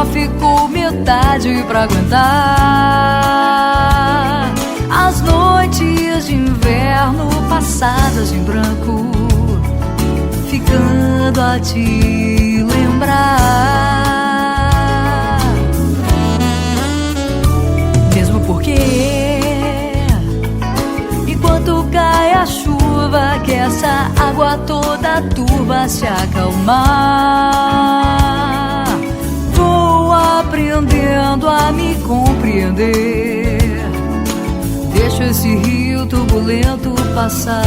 só ficou metade pra aguentar. As noites de inverno passadas em branco, ficando a te lembrar. Mesmo porque enquanto cai a chuva, que essa água toda turva se acalmar, vou aprendendo a me compreender. Deixo esse rio turbulento passar,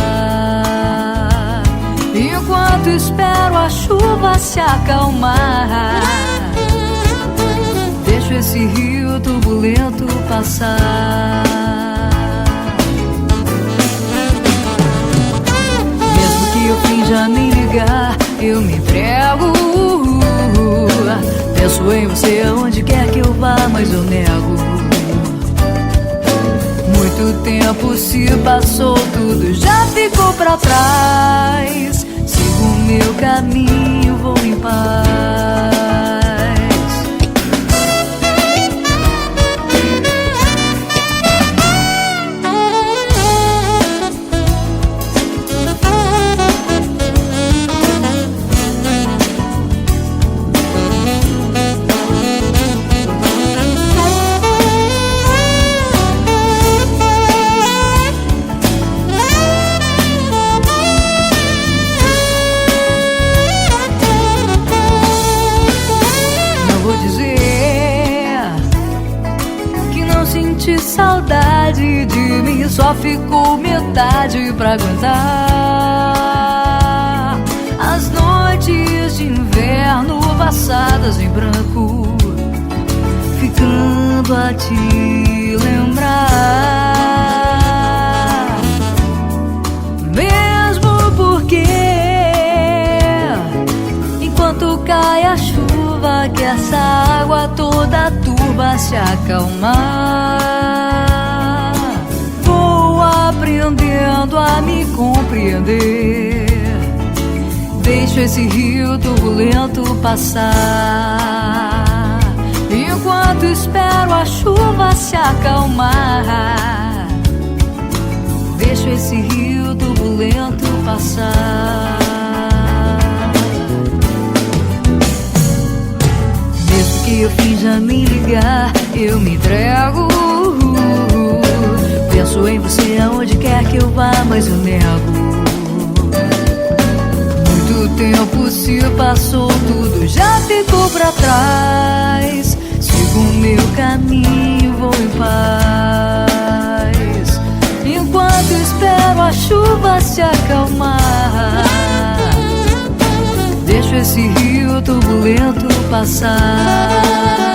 enquanto espero a chuva se acalmar. Deixo esse rio turbulento passar. Mesmo que eu finja nem ligar, eu me entrego. Penso em você aonde quer que eu vá, mas eu nego. Muito tempo se passou, tudo já ficou pra trás. Sigo o meu caminho, vou em paz. Senti saudade de mim, só ficou metade pra aguentar. As noites de inverno passadas em branco, ficando a te lembrar. Mesmo porque enquanto cai a chuva, que essa água toda turva se acalmar, vou aprendendo a me compreender. Deixo esse rio turbulento passar, enquanto espero a chuva se acalmar. Deixo esse rio turbulento passar. Mesmo que eu finja nem ligar, eu me entrego. Penso em você aonde quer que eu vá, mas eu nego. Muito tempo se passou, tudo já ficou pra trás. Sigo o meu caminho, vou em paz, enquanto espero a chuva se acalmar. Deixo esse rio turbulento passar.